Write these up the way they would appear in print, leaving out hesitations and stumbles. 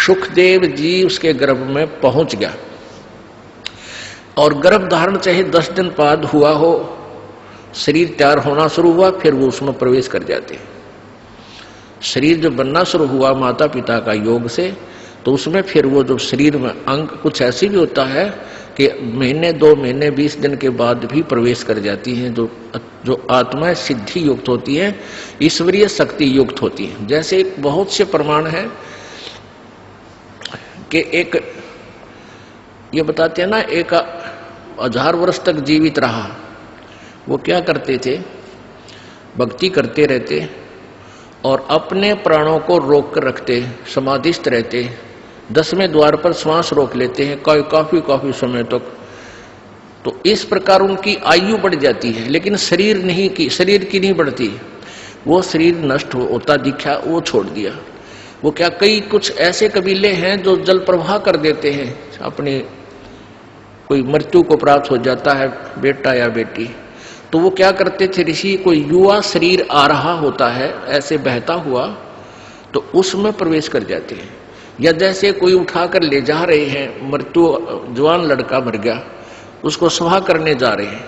सुखदेव जी उसके गर्भ में पहुंच गया और गर्भ धारण चाहे 10 दिन बाद हुआ हो, शरीर तैयार होना शुरू हुआ, फिर वो उसमें प्रवेश कर जाते हैं। शरीर जो बनना शुरू हुआ माता पिता का योग से, तो उसमें फिर वो जो शरीर में अंग कुछ ऐसी भी होता है कि महीने 2 महीने 20 दिन के बाद भी प्रवेश कर जाती हैं, जो आत्मा सिद्धि युक्त होती है, ईश्वरीय शक्ति युक्त होती है। जैसे बहुत से प्रमाण हैं कि एक ये बताते हैं ना, एक 1000 वर्ष तक जीवित रहा। वो क्या करते थे, भक्ति करते रहते और अपने प्राणों को रोक कर रखते, समाधिस्थ रहते, 10वें द्वार पर श्वास रोक लेते हैं काफी समय तक। तो इस प्रकार उनकी आयु बढ़ जाती है, लेकिन शरीर की नहीं बढ़ती। वो शरीर नष्ट होता दिखा, वो छोड़ दिया। वो क्या, कई कुछ ऐसे कबीले हैं जो जल प्रवाह कर देते हैं, अपने कोई मृत्यु को प्राप्त हो जाता है बेटा या बेटी, तो वो क्या करते थे ऋषि, कोई युवा शरीर आ रहा होता है ऐसे बहता हुआ, तो उसमें प्रवेश कर जाते हैं। या जैसे कोई उठाकर ले जा रहे हैं, मृत्यु जवान लड़का मर गया, उसको स्वाह करने जा रहे हैं,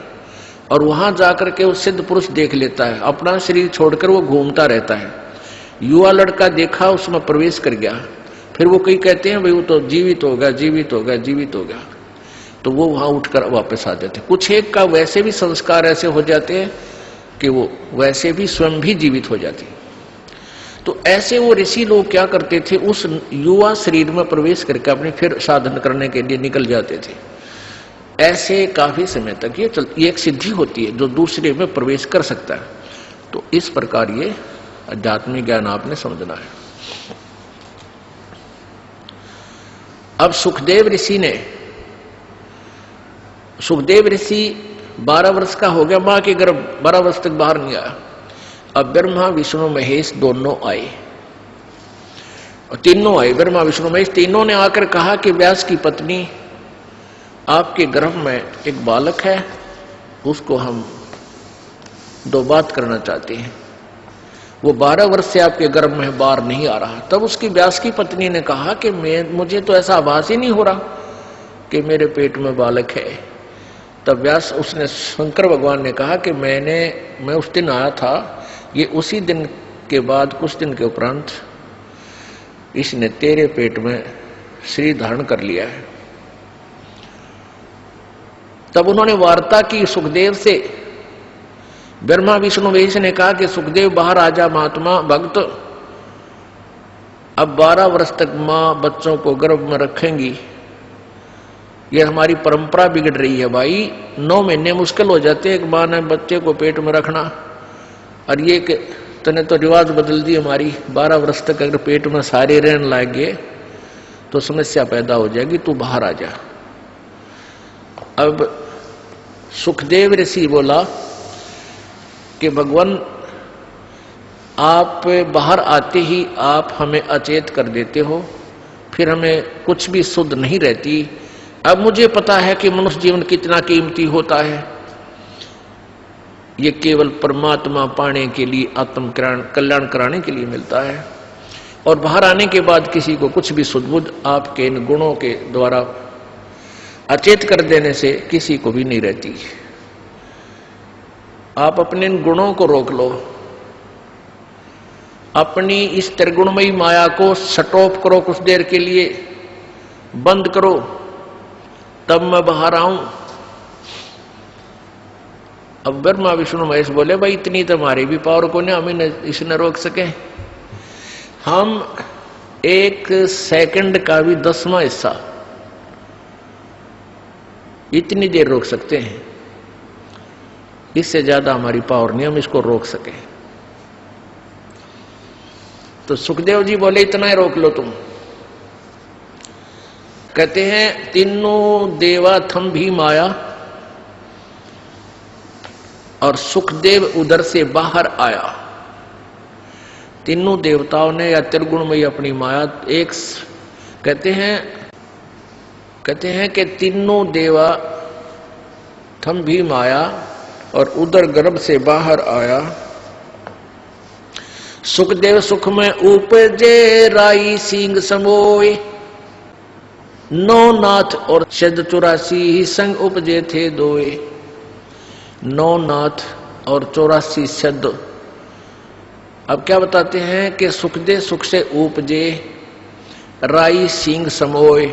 और वहां जाकर के वो सिद्ध पुरुष देख लेता है, अपना शरीर छोड़कर वो घूमता रहता है। युवा लड़का देखा, उसमें प्रवेश कर गया, फिर वो कई कहते हैं भाई वो तो जीवित हो गया, तो वो वहां उठकर वापस आ जाते। कुछ एक का वैसे भी संस्कार ऐसे हो जाते हैं कि वो वैसे भी स्वयं भी जीवित हो जाते। तो ऐसे वो ऋषि लोग क्या करते थे, उस युवा शरीर में प्रवेश करके अपने फिर साधन करने के लिए निकल जाते थे। ऐसे काफी समय तक ये एक सिद्धि होती है जो दूसरे में प्रवेश कर सकता है। तो इस प्रकार ये आध्यात्मिक ज्ञान आपने समझना है। अब सुखदेव ऋषि 12 वर्ष का हो गया, मां के गर्भ 12 वर्ष तक बाहर नहीं आया। अब ब्रह्मा विष्णु महेश दोनों आए, और तीनों आए, ब्रह्मा विष्णु महेश तीनों ने आकर कहा कि व्यास की पत्नी, आपके गर्भ में एक बालक है, उसको हम 2 बात करना चाहते हैं। वो 12 वर्ष से आपके गर्भ में बाहर नहीं आ रहा। तब उसकी व्यास की पत्नी ने कहा कि मुझे तो ऐसा आभास ही नहीं हो रहा कि मेरे पेट में बालक है। तब उसने शंकर भगवान ने कहा कि मैं उस दिन आया था, ये उसी दिन के बाद कुछ दिन के उपरांत इसने तेरे पेट में शरीर धारण कर लिया है। तब उन्होंने वार्ता की सुखदेव से। ब्रह्मा विष्णु महेश ने कहा कि सुखदेव बाहर आजा महात्मा भक्त, अब 12 वर्ष तक मां बच्चों को गर्भ में रखेंगी, ये हमारी परंपरा बिगड़ रही है भाई। 9 महीने मुश्किल हो जाते एक मां ने बच्चे को पेट में रखना, और ये कि तूने तो रिवाज बदल दी हमारी, 12 वर्ष तक अगर पेट में सारे रहने लागे तो समस्या पैदा हो जाएगी, तू बाहर आ जा। अब सुखदेव ऋषि बोला कि भगवान, आप बाहर आते ही आप हमें अचेत कर देते हो, फिर हमें कुछ भी सुध नहीं रहती। अब मुझे पता है कि मनुष्य जीवन कितना कीमती होता है, ये केवल परमात्मा पाने के लिए, आत्म कल्याण कराने के लिए मिलता है, और बाहर आने के बाद किसी को कुछ भी सुध-बुध आपके इन गुणों के द्वारा अचेत कर देने से किसी को भी नहीं रहती। आप अपने इन गुणों को रोक लो, अपनी इस त्रिगुणमयी माया को शट ऑफ करो, कुछ देर के लिए बंद करो, तब मैं बाहर आऊं। अब ब्रह्मा विष्णु महेश बोले, भाई इतनी तो हमारी भी पावर को नहीं, हमें इसने रोक सके। हम 1 सेकंड का भी 10वां हिस्सा इतनी देर रोक सकते हैं, इससे ज्यादा हमारी पावर नहीं, हम इसको रोक सके। तो सुखदेव जी बोले, इतना ही रोक लो तुम। कहते हैं, तीनों देवा थम भी माया, और सुखदेव उधर से बाहर आया। तीनों देवताओं ने या त्रिगुणमयी अपनी माया एक कहते हैं कि तीनों देवा थम भी माया और उधर गर्भ से बाहर आया। सुखदेव सुख में उपजे राई सिंह समोए, नौ नाथ और सिद्ध 84 संग उपजे थे दोए। नौ नाथ और 84 सिद्ध। अब क्या बताते हैं कि सुखदेव सुख से उपजे राई सींग समोए।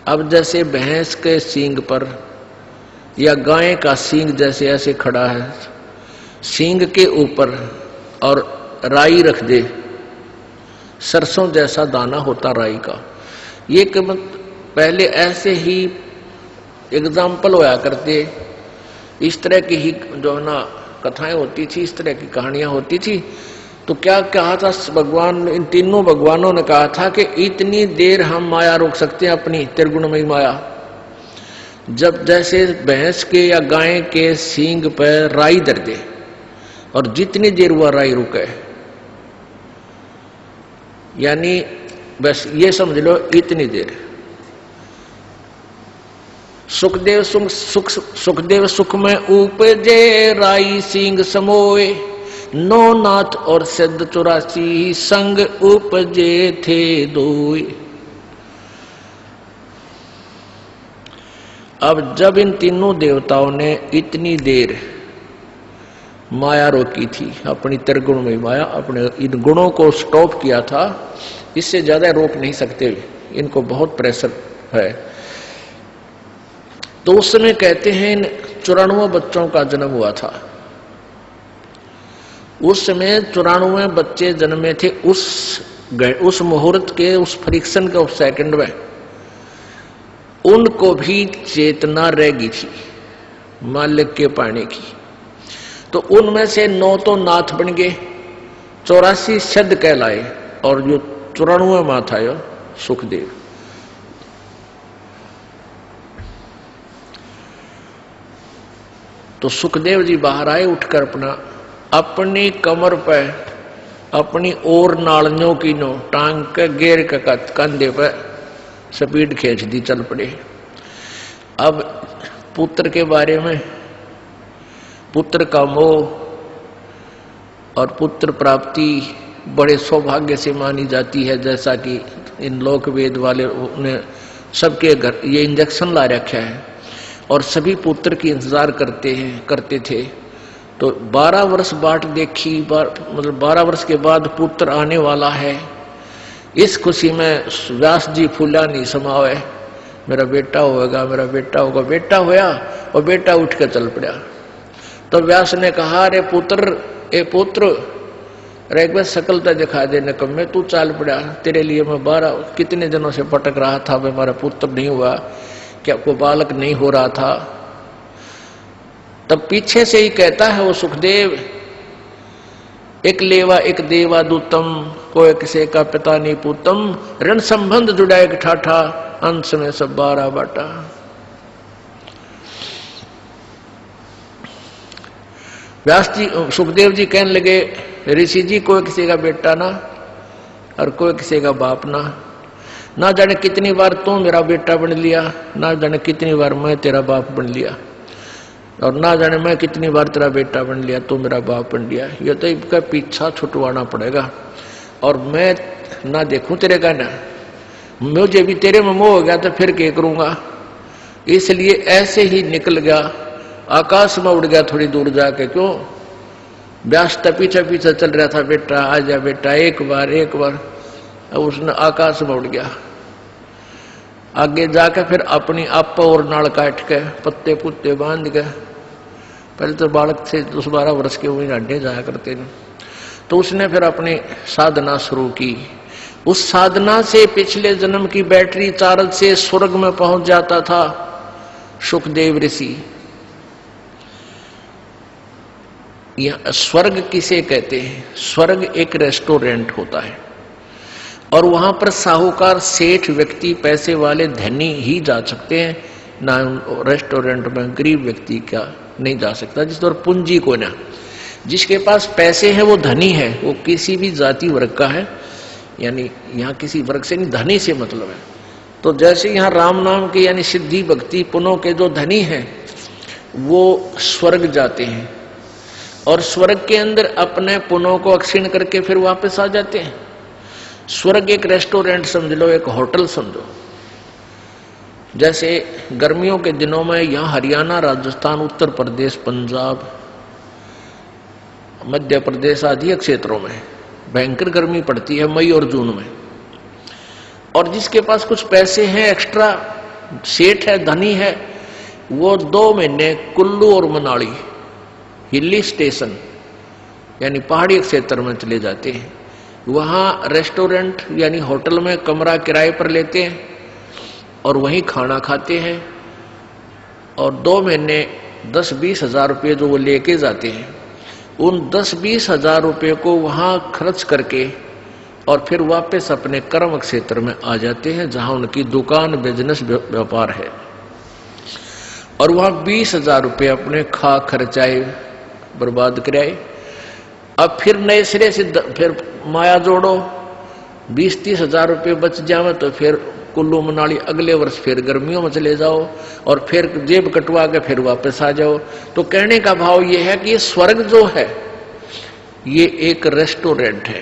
अब जैसे भैंस के सींग पर या गाय का सींग जैसे ऐसे खड़ा है, सींग के ऊपर और राई रख दे, सरसों जैसा दाना होता राई का। ये पहले ऐसे ही एग्जाम्पल होया करते, इस तरह की ही जो है ना कथाएं होती थी, इस तरह की कहानियां होती थी। तो क्या कहा था भगवान, इन तीनों भगवानों ने कहा था कि इतनी देर हम माया रोक सकते हैं, अपनी त्रिगुणमयी माया। जब जैसे भैंस के या गाय के सींग पर राई दर दे और जितनी देर वह राई रुके, यानी बस ये समझ लो इतनी देर। सुखदेव सुख में उपजे राई सिंह समोए, नौ नाथ और सिद्ध 84 संग उपजे थे दोए। अब जब इन तीनों देवताओं ने इतनी देर माया रोकी थी, अपनी त्रिगुण में माया, अपने इन गुणों को स्टॉप किया था, इससे ज्यादा रोक नहीं सकते, इनको बहुत प्रेशर है। तो उस समय कहते हैं इन 94 बच्चों का जन्म हुआ था। उस समय 94 बच्चे जन्मे थे। उस मुहूर्त के, उस फ्रिक्शन के, उस सेकंड में उनको भी चेतना रह गई थी मालिक के पाने की। तो उनमें से 9 तो नाथ बन गए, 84 सिद्ध कहलाए, और जो 94 माँ था यो सुखदेव। तो सुखदेव जी बाहर आए उठकर, अपनी कमर पर अपनी और नालियों की नो टांग के गेर के कंधे पर स्पीड खींच दी, चल पड़े। अब पुत्र के बारे में, पुत्र का मोह और पुत्र प्राप्ति बड़े सौभाग्य से मानी जाती है, जैसा कि इन लोक वेद वाले ने सबके घर ये इंजेक्शन ला रखा है और सभी पुत्र की इंतजार करते थे। तो 12 वर्ष बाट देखी, मतलब 12 वर्ष के बाद पुत्र आने वाला है। इस खुशी में व्यास जी फूला नहीं समावे, मेरा बेटा होगा, मेरा बेटा होगा। बेटा होया और बेटा उठ के चल पड़ा। तो व्यास ने कहा, अरे पुत्र, ए पुत्र, अरे एक बार शकल तो दिखा दे निकम्मे, तू चाल पड़ा। तेरे लिए मैं 12 कितने दिनों से भटक रहा था, मैं हमारा पुत्र नहीं हुआ, क्या कोई बालक नहीं हो रहा था। तब पीछे से ही कहता है वो सुखदेव, एक लेवा एक देवा दूतम, कोई किसे का पिता नहीं पूतम, ऋण संबंध जुड़ा एक ठाठा, अंश में सब 12 बाटा। व्यास जी, सुखदेव जी कहने लगे, ऋषि जी कोई किसी का बेटा ना और कोई किसी का बाप ना जाने कितनी बार तू मेरा बेटा बन लिया, ना जाने कितनी बार मैं तेरा बाप बन लिया, और ना जाने मैं कितनी बार तेरा बेटा बन लिया, तू मेरा बाप बन लिया। ये तो इनका पीछा छुटवाना पड़ेगा, और मैं ना देखूं तेरे का, ना मुझे भी तेरे में मोह हो गया तो फिर क्या करूंगा। इसलिए ऐसे ही निकल गया, आकाश में उड़ गया थोड़ी दूर जाके। क्यों? व्यास पीछे पीछे चल रहा था, बेटा आजा बेटा, एक बार। अब उसने आकाश में उड़ गया। आगे जाके फिर अपनी आप और नाल काट के पत्ते पुत्ते बांध के, पहले तो बालक से 10-12 वर्ष के वही अड्डे जाया करते थे। तो उसने फिर अपनी साधना शुरू की। उस साधना से पिछले जन्म की बैटरी चार्ज से स्वर्ग में पहुंच जाता था सुखदेव ऋषि। यह स्वर्ग किसे कहते हैं? स्वर्ग एक रेस्टोरेंट होता है, और वहां पर साहूकार, सेठ व्यक्ति, पैसे वाले, धनी ही जा सकते हैं, ना रेस्टोरेंट में गरीब व्यक्ति का नहीं जा सकता। जिस तरह पूंजी को ना, जिसके पास पैसे हैं वो धनी है, वो किसी भी जाति वर्ग का है, यानी यहाँ किसी वर्ग से नहीं, धनी से मतलब है। तो जैसे यहाँ राम नाम के यानी सिद्धि भक्ति पुनों के जो धनी हैं वो स्वर्ग जाते हैं, और स्वर्ग के अंदर अपने पुनों को अक्षीण करके फिर वापस आ जाते हैं। स्वर्ग एक रेस्टोरेंट समझ लो, एक होटल समझो। जैसे गर्मियों के दिनों में यहाँ हरियाणा, राजस्थान, उत्तर प्रदेश, पंजाब, मध्य प्रदेश आदि क्षेत्रों में भयंकर गर्मी पड़ती है मई और जून में। और जिसके पास कुछ पैसे हैं, एक्स्ट्रा सेठ है, धनी है, वो 2 महीने कुल्लू और मनाली हिली स्टेशन यानी पहाड़ी क्षेत्र में चले जाते हैं। वहाँ रेस्टोरेंट यानी होटल में कमरा किराए पर लेते हैं और वहीं खाना खाते हैं। और 2 महीने 10-20 हजार रुपये जो वो लेके जाते हैं, उन 10-20 हजार रुपये को वहाँ खर्च करके और फिर वापस अपने कर्म क्षेत्र में आ जाते हैं जहाँ उनकी दुकान, बिजनेस, व्यापार है। और वहाँ 20 हजार रुपये अपने खा खर्चाए बर्बाद कराए। अब फिर नए सिरे से फिर माया जोड़ो, 20-30 हजार रुपये बच जावे तो फिर कुल्लू मनाली अगले वर्ष फिर गर्मियों में चले जाओ और फिर जेब कटवा के फिर वापस आ जाओ। तो कहने का भाव ये है कि ये स्वर्ग जो है ये एक रेस्टोरेंट है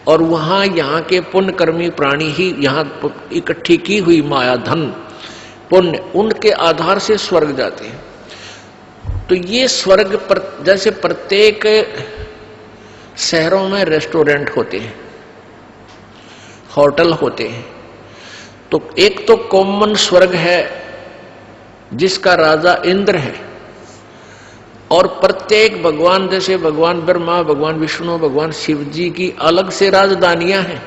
और वहाँ यहाँ के पुण्यकर्मी प्राणी ही यहाँ इकट्ठी की हुई माया, धन, पुण्य, उनके आधार से स्वर्ग जाते हैं। तो ये स्वर्ग पर जैसे प्रत्येक शहरों में रेस्टोरेंट होते हैं, होटल होते हैं, तो एक तो कॉमन स्वर्ग है जिसका राजा इंद्र है और प्रत्येक भगवान, जैसे भगवान ब्रह्मा, भगवान विष्णु, भगवान शिव जी की अलग से राजधानियां हैं,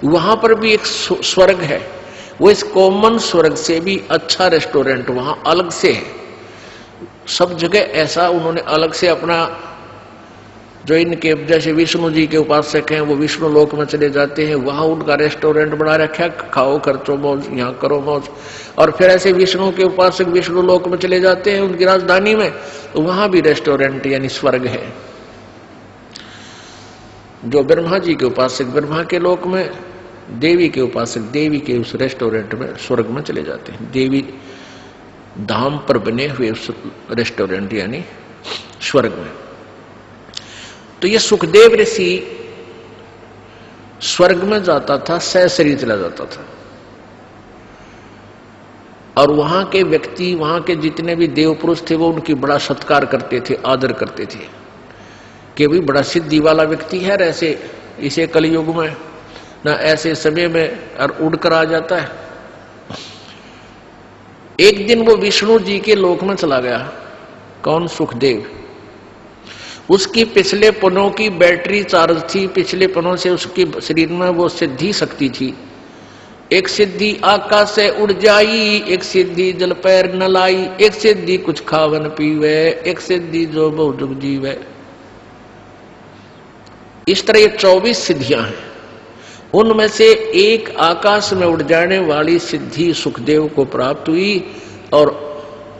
वहां पर भी एक स्वर्ग है। वो इस कॉमन स्वर्ग से भी अच्छा रेस्टोरेंट वहां अलग से है। सब जगह ऐसा उन्होंने अलग से अपना, जो इनके जैसे विष्णु जी के उपासक हैं वो विष्णु लोक में चले जाते हैं, वहां उनका रेस्टोरेंट बना रखा, खाओ खर्चो मौज, यहाँ करो मौज। और फिर ऐसे विष्णु के उपासक विष्णु लोक में चले जाते हैं उनकी राजधानी में, तो वहां भी रेस्टोरेंट यानी स्वर्ग है। जो ब्रह्मा जी के उपासक ब्रह्मा के लोक में, देवी के उपासक देवी के उस रेस्टोरेंट में, स्वर्ग में चले जाते हैं, देवी धाम पर बने हुए उस रेस्टोरेंट यानी स्वर्ग में। तो ये सुखदेव ऋषि स्वर्ग में जाता था, सहशरीर चला जाता था और वहां के व्यक्ति, वहां के जितने भी देव पुरुष थे वो उनकी बड़ा सत्कार करते थे, आदर करते थे कि भी बड़ा सिद्धि वाला व्यक्ति है। ऐसे इसे कलयुग में ना ऐसे समय में और उड़कर आ जाता है। एक दिन वो विष्णु जी के लोक में चला गया। कौन? सुखदेव। उसकी पिछले पनों की बैटरी चार्ज थी, पिछले पनों से उसके शरीर में वो सिद्धि शक्ति थी। एक सिद्धि आकाश से उड़ जाई, एक सिद्धि जल पैर न लाई, एक सिद्धि कुछ खावन पीवे, एक सिद्धि जो बहु जुग जीवे। इस तरह ये 24 सिद्धियां हैं। उनमें से एक आकाश में उड़ जाने वाली सिद्धि सुखदेव को प्राप्त हुई और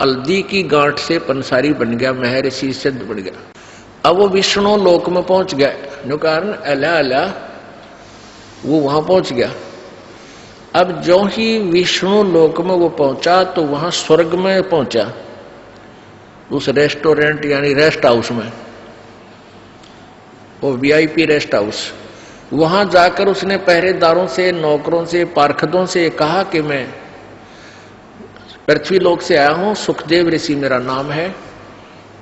हल्दी की गांठ से पंसारी बन गया, महर्षि सिद्ध बन गया। अब वो विष्णु लोक में पहुंच गया, जो कारण अला अला वो वहां पहुंच गया। अब जो ही विष्णु लोक में वो पहुंचा तो वहां स्वर्ग में पहुंचा, उस रेस्टोरेंट यानी रेस्ट हाउस में, वो वीआईपी रेस्ट हाउस। वहां जाकर उसने पहरेदारों से, नौकरों से, पार्षदों से कहा कि मैं पृथ्वी लोक से आया हूं, सुखदेव ऋषि मेरा नाम है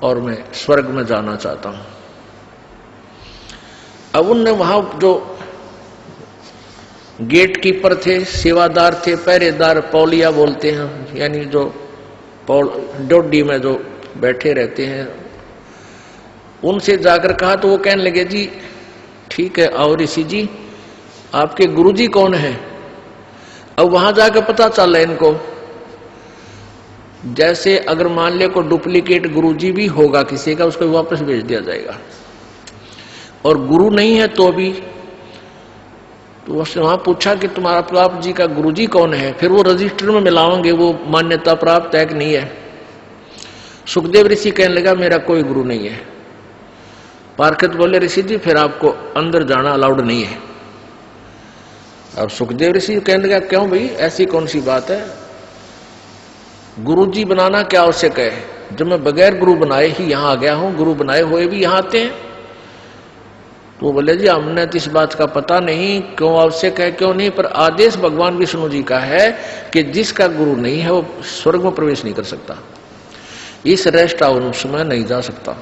और मैं स्वर्ग में जाना चाहता हूं। अब उनने वहां जो गेट कीपर थे, सेवादार थे, पहरेदार, पौलिया बोलते हैं, यानी जो डोडी में जो बैठे रहते हैं, उनसे जाकर कहा तो वो कहने लगे जी ठीक है, आओ ऋषि जी, आपके गुरुजी कौन है? अब वहां जाकर पता चला इनको, जैसे अगर मान ले को डुप्लीकेट गुरुजी भी होगा किसी का, उसको वापस भेज दिया जाएगा। और गुरु नहीं है तो भी, तो उसने वहां पूछा कि तुम्हारा आप जी का गुरुजी कौन है? फिर वो रजिस्टर में मिलाओगे वो मान्यता प्राप्त है कि नहीं है। सुखदेव ऋषि कहने लगा मेरा कोई गुरु नहीं है। पार्षद बोले ऋषि जी फिर आपको अंदर जाना अलाउड नहीं है। अब सुखदेव ऋषि कहने लगा क्यों भाई, ऐसी कौन सी बात है? गुरुजी बनाना क्या आवश्यक है? जब मैं बगैर गुरु बनाए ही यहाँ आ गया हूँ, गुरु बनाए हुए भी यहाँ आते हैं? तो वो बोले जी हमने तो इस बात का पता नहीं, क्यों आवश्यक है क्यों नहीं, पर आदेश भगवान विष्णु जी का है कि जिसका गुरु नहीं है वो स्वर्ग में प्रवेश नहीं कर सकता, इस रेस्ट हाउस में नहीं जा सकता।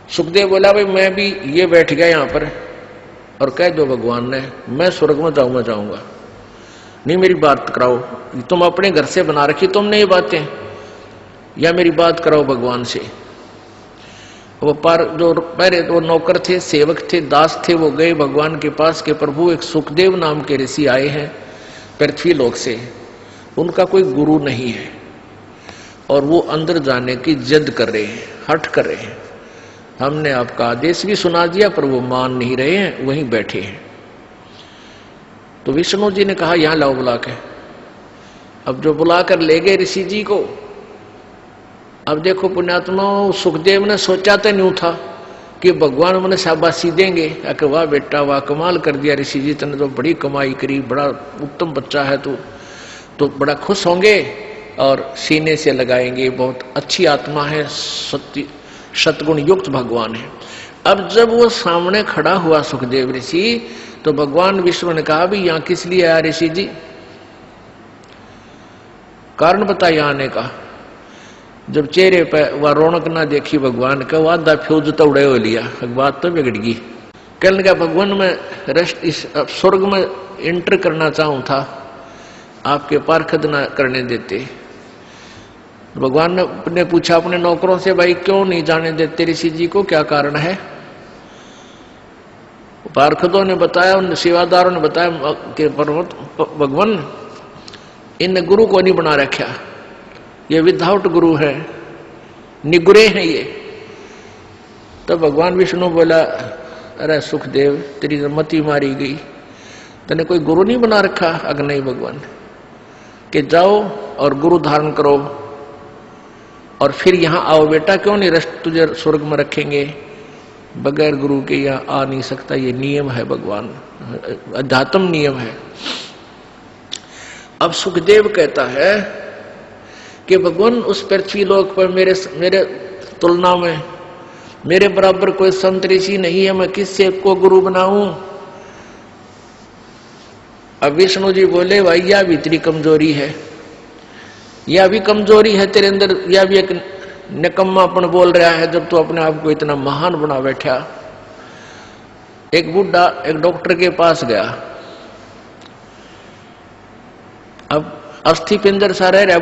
सुखदेव बोला भाई मैं भी ये बैठ गया यहाँ पर और कह दो भगवान ने मैं स्वर्ग में जाऊंगा, नहीं मेरी बात कराओ, तुम अपने घर से बना रखी तुमने ये बातें, या मेरी बात कराओ भगवान से। वो पर जो पहले वो नौकर थे, सेवक थे, दास थे, वो गए भगवान के पास के प्रभु एक सुखदेव नाम के ऋषि आए हैं पृथ्वी लोक से, उनका कोई गुरु नहीं है और वो अंदर जाने की जिद कर रहे हैं, हठ कर रहे हैं। हमने आपका आदेश भी सुना दिया पर वो मान नहीं रहे हैं, वहीं बैठे हैं। तो विष्णु जी ने कहा यहां लाओ बुला के। अब जो बुलाकर ले गए ऋषि जी को, अब देखो पुण्यात्मा, सुखदेव ने सोचा तो नहीं था कि भगवान मैंने शाबाशी देंगे, कि वाह बेटा वाह कमाल कर दिया ऋषि जी, तने तो बड़ी कमाई करी, बड़ा उत्तम बच्चा है तू, तो बड़ा खुश होंगे और सीने से लगाएंगे, बहुत अच्छी आत्मा है, सतगुण युक्त भगवान है। अब जब वो सामने खड़ा हुआ सुखदेव ऋषि, तो भगवान विष्णु ने कहा भी यहाँ किस लिए आया ऋषि जी, कारण बताया आने का। जब चेहरे पर वह रौनक ना देखी भगवान का, वादा फ्यूज तो उड़े हो लिया, बात तो बिगड़ गई। कहने लगा भगवान मैं रेस्ट इस स्वर्ग में एंटर करना चाहूं था, आपके पारखद ना करने देते। भगवान ने पूछा अपने नौकरों से, भाई क्यों नहीं जाने देते ऋषि जी को, क्या कारण है? पारखदों ने बताया, उन सेवादारों ने बताया कि भगवान इन गुरु को नहीं बना रखा, ये विदाउट गुरु है, निगुरे हैं ये। तो भगवान विष्णु बोला अरे सुखदेव तेरी मति मारी गई, तने कोई गुरु नहीं बना रखा? अगर नहीं भगवान, कि जाओ और गुरु धारण करो और फिर यहाँ आओ बेटा, क्यों नहीं रेस्ट तुझे स्वर्ग में रखेंगे, बगैर गुरु के यहाँ आ नहीं सकता, ये नियम है भगवान, अध्यात्म नियम है। अब सुखदेव कहता है कि भगवान उस पृथ्वी लोक पर मेरे तुलना में मेरे बराबर कोई संत ऋषि नहीं है, मैं किससे को गुरु बनाऊं? अब विष्णु जी बोले भाई यह भी तेरी कमजोरी है, यह भी कमजोरी है तेरे अंदर, यह भी एक निकम्मापन बोल रहा है जब तू अपने आप को इतना महान बना बैठा। एक बुढ़ा एक डॉक्टर के पास गया, अब अस्थि पिंजर सा रह रहा,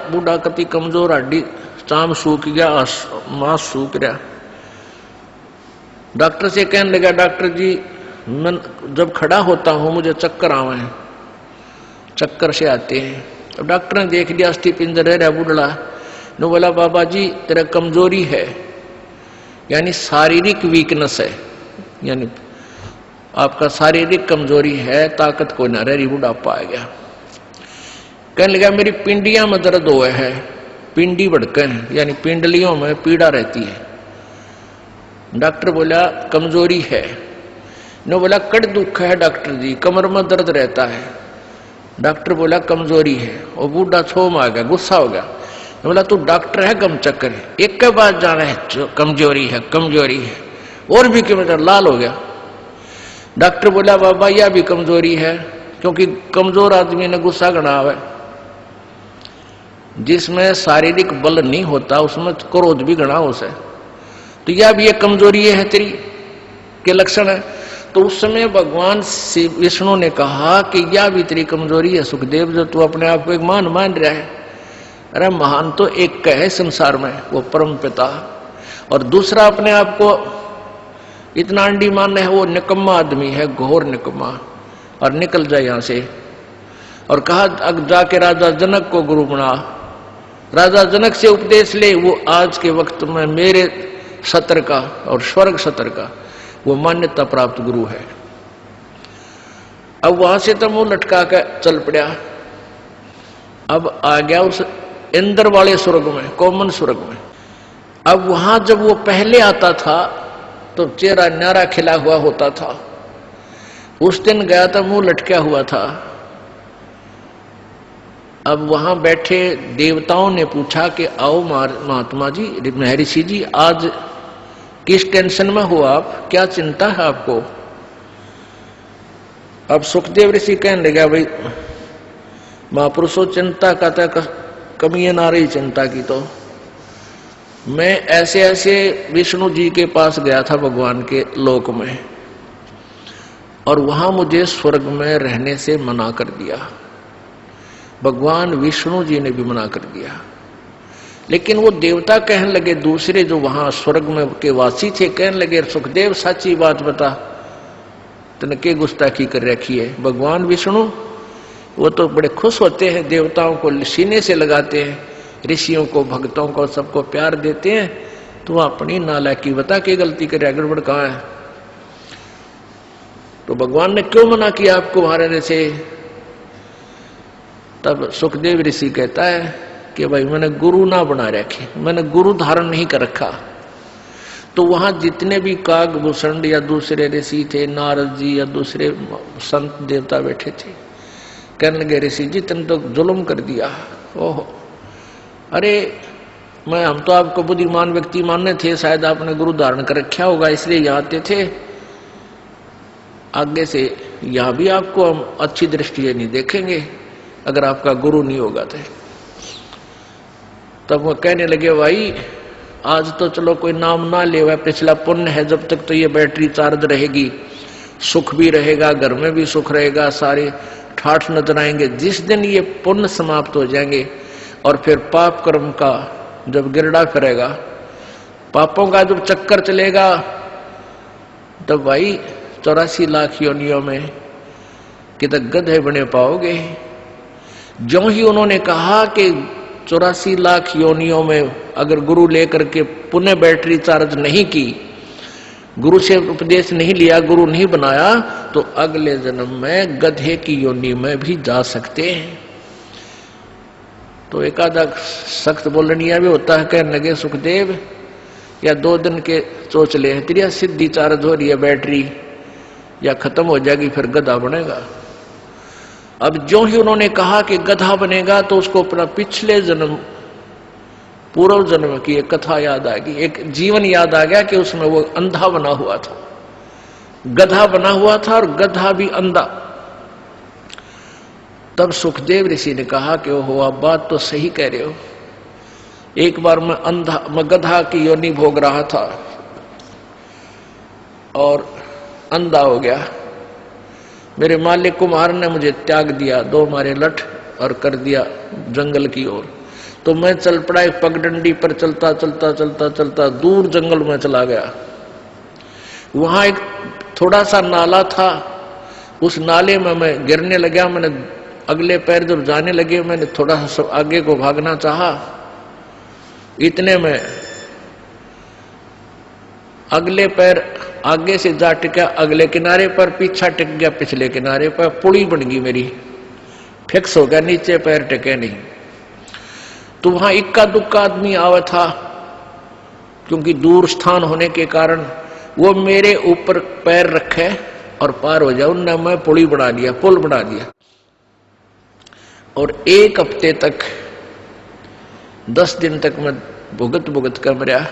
बूढ़ा कति कमजोर, हड्डी चाम सूख गया, मांस सूख रहा। डॉक्टर से कहने लगा डॉक्टर जी मैं जब खड़ा होता हूं मुझे चक्कर आवे हैं, चक्कर से आते हैं। अब डॉक्टर ने देख लिया अस्थि पिंजर रह रहा बूढ़ा, ने बोला बाबा जी तेरा कमजोरी है, यानी शारीरिक वीकनेस है, यानी आपका शारीरिक कमजोरी है, ताकत कोई ना रही, बुढ़ापा आ गया। कहने लगा मेरी पिंडियां में दर्द हुआ है, पिंडी भड़के हैं, यानी पिंडलियों में पीड़ा रहती है। डॉक्टर बोला कमजोरी है। ने बोला कड़ दुख है डॉक्टर जी, कमर में दर्द रहता है। डॉक्टर बोला कमजोरी है। और बूढ़ा छोम आ गया, गुस्सा हो गया, बोला तू डॉक्टर है गम चक्कर, एक के बाद जाना है कमजोरी है कमजोरी है, और भी क्यों लाल हो गया। डॉक्टर बोला बाबा यह भी कमजोरी है, क्योंकि कमजोर आदमी ने गुस्सा गणा है, जिसमें शारीरिक बल नहीं होता उसमें क्रोध भी गणा हो से, तो यह भी एक कमजोरी है तेरी के लक्षण है। तो उस समय भगवान विष्णु ने कहा कि यह भी तेरी कमजोरी है सुखदेव, जो तू अपने आप को एक महान मान रहा है। अरे महान तो एक है संसार में, वो परम पिता, और दूसरा अपने आप को इतना अंडी मानना है, वो निकम्मा आदमी है, घोर निकम्मा, और निकल जाए यहां से। और कहा अब जाके राजा जनक को गुरु बना, राजा जनक से उपदेश ले, वो आज के वक्त में मेरे सत्र का और स्वर्ग सत्र का वो मान्यता प्राप्त गुरु है। अब वहां से तो मुंह लटका कर चल पड़ा, अब आ गया उस इंद्र वाले स्वर्ग में, कॉमन स्वर्ग में। अब वहां जब वो पहले आता था तो चेहरा न्यारा खिला हुआ होता था, उस दिन गया था मुंह लटका हुआ था। अब वहां बैठे देवताओं ने पूछा कि आओ महात्मा जी, महर्षि जी, आज किस टेंशन में हो आप, क्या चिंता है आपको? अब सुखदेव ऋषि कहने लगा, भाई महापुरुषों, चिंता का कमी ना रही चिंता की। तो मैं ऐसे ऐसे विष्णु जी के पास गया था भगवान के लोक में, और वहां मुझे स्वर्ग में रहने से मना कर दिया। भगवान विष्णु जी ने भी मना कर दिया। लेकिन वो देवता कहने लगे, दूसरे जो वहां स्वर्ग में के वासी थे, कहने लगे, सुखदेव सच्ची बात बता, तने के गुस्ताखी कर रखी है? भगवान विष्णु वो तो बड़े खुश होते हैं, देवताओं को सीने से लगाते हैं, ऋषियों को, भक्तों को, सबको प्यार देते हैं। तो अपनी नालायकी बता के गलती करे, गड़बड़ कहाँ है? तो भगवान ने क्यों मना किया आपको मारने से? तब सुखदेव ऋषि कहता है कि भाई मैंने गुरु ना बना रखे, मैंने गुरु धारण नहीं कर रखा। तो वहां जितने भी कागभूषण या दूसरे ऋषि थे, नारद जी या दूसरे संत देवता बैठे थे, कहने लगे, ऋषि जी तुम तो जुल्म कर दिया। ओहो, अरे हम तो आपको बुद्धिमान व्यक्ति मानने थे, शायद आपने गुरु धारण कर रखा होगा इसलिए यहाँ आते थे। आगे से यहाँ भी आपको हम अच्छी दृष्टि से नहीं देखेंगे अगर आपका गुरु नहीं होगा तो। तब वो कहने लगे, भाई आज तो चलो कोई नाम ना ले, वह पिछला पुण्य है, जब तक तो ये बैटरी चार्ज रहेगी, सुख भी रहेगा, घर में भी सुख रहेगा, सारे ठाठ नजर आएंगे। जिस दिन ये पुण्य समाप्त हो जाएंगे और फिर पाप कर्म का जब गिरडा फिरेगा, पापों का जब चक्कर चलेगा, तब भाई 84 लाख योनियों में कितने गधे बने पाओगे। जो ही उन्होंने कहा कि 84 लाख योनियों में अगर गुरु लेकर के पुनः बैटरी चार्ज नहीं की, गुरु से उपदेश नहीं लिया, गुरु नहीं बनाया, तो अगले जन्म में गधे की योनि में भी जा सकते हैं। तो एकादा सख्त बोलनिया भी होता है, कहने लगे, सुखदेव या 2 दिन के सोच ले, तेरी सिद्धि चार्ज हो रही है बैटरी, या खत्म हो जाएगी, फिर गधा बनेगा। अब जो ही उन्होंने कहा कि गधा बनेगा, तो उसको अपना पिछले जन्म, पूर्व जन्म की एक कथा याद आ गई, एक जीवन याद आ गया कि उसमें वो अंधा बना हुआ था, गधा बना हुआ था और गधा भी अंधा। तब सुखदेव ऋषि ने कहा कि ओहो, आप बात तो सही कह रहे हो। एक बार मैं गधा की योनि भोग रहा था और अंधा हो गया। मेरे मालिक कुमार ने मुझे त्याग दिया, 2 मारे लठ और कर दिया जंगल की ओर। तो मैं चल पड़ा, एक पगडंडी पर चलता चलता चलता चलता दूर जंगल में चला गया। वहां एक थोड़ा सा नाला था, उस नाले में मैं गिरने लगा। मैंने अगले पैर जब जाने लगे, मैंने थोड़ा सा आगे को भागना चाहा, इतने में अगले पैर आगे से जा टिका अगले किनारे पर, पीछा टिक गया पिछले किनारे पर, पुड़ी बन गई मेरी, फिक्स हो गया, नीचे पैर टिके नहीं। तो वहां इक्का दुक्का आदमी आवा था, क्योंकि दूर स्थान होने के कारण वो मेरे ऊपर पैर रखे और पार हो जाए, उनने मैं पुड़ी बना दिया, पुल बना दिया। और 1 हफ्ते तक, 10 दिन तक मैं भुगत भुगत कर मरा।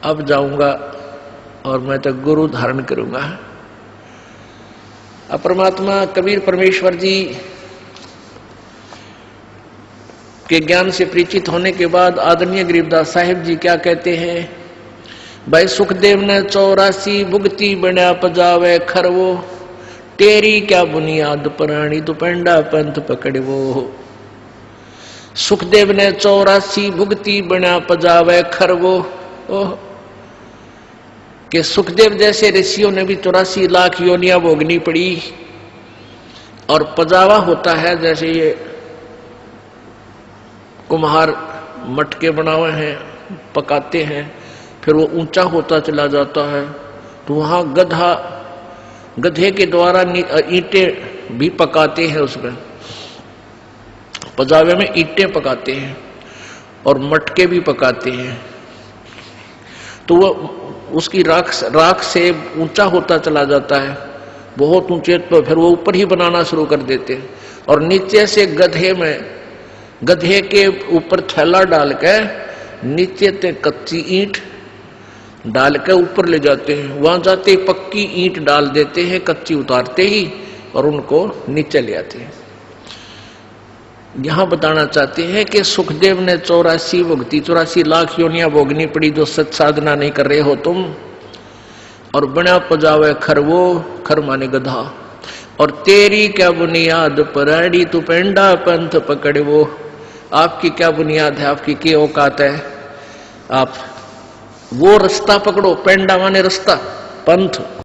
अब जाऊंगा और मैं तो गुरु धारण करूंगा। अब परमात्मा कबीर परमेश्वर जी के ज्ञान से परिचित होने के बाद आदरणीय गरीबदास साहिब जी क्या कहते हैं, भाई सुखदेव ने 84 भुगती बना पजावे खरवो, तेरी क्या बुनियाद प्राणी तू पेंडा पंथ पकड़वो। सुखदेव ने 84 भुगती बना पजावे खरवो। ओह, कि सुखदेव जैसे ऋषियों ने भी 84 लाख योनियां भोगनी पड़ी। और पजावा होता है जैसे ये कुम्हार मटके बनाए हैं, पकाते हैं, फिर वो ऊंचा होता चला जाता है, तो वहां गधे के द्वारा ईंटें भी पकाते हैं, उसमें पजावे में ईंटें पकाते हैं और मटके भी पकाते हैं। तो वो उसकी राख से ऊंचा होता चला जाता है, बहुत ऊंचे, तो फिर वो ऊपर ही बनाना शुरू कर देते हैं। और नीचे से गधे के ऊपर थैला डाल के नीचे से कच्ची ईंट डाल के ऊपर ले जाते हैं। वहां जाते ही पक्की ईंट डाल देते हैं, कच्ची उतारते ही, और उनको नीचे ले आते हैं। यहां बताना चाहते हैं कि सुखदेव ने 84 लाख योनियां भोगनी पड़ी जो सत साधना नहीं कर रहे हो तुम। और बना पजावे खरवो, खर माने गधा, और तेरी क्या बुनियाद पराड़ी तू पेंडा पंथ पकड़े वो। आपकी क्या बुनियाद है, आपकी क्या औकात है, आप वो रास्ता पकड़ो। पेंडा माने रास्ता, पंथ।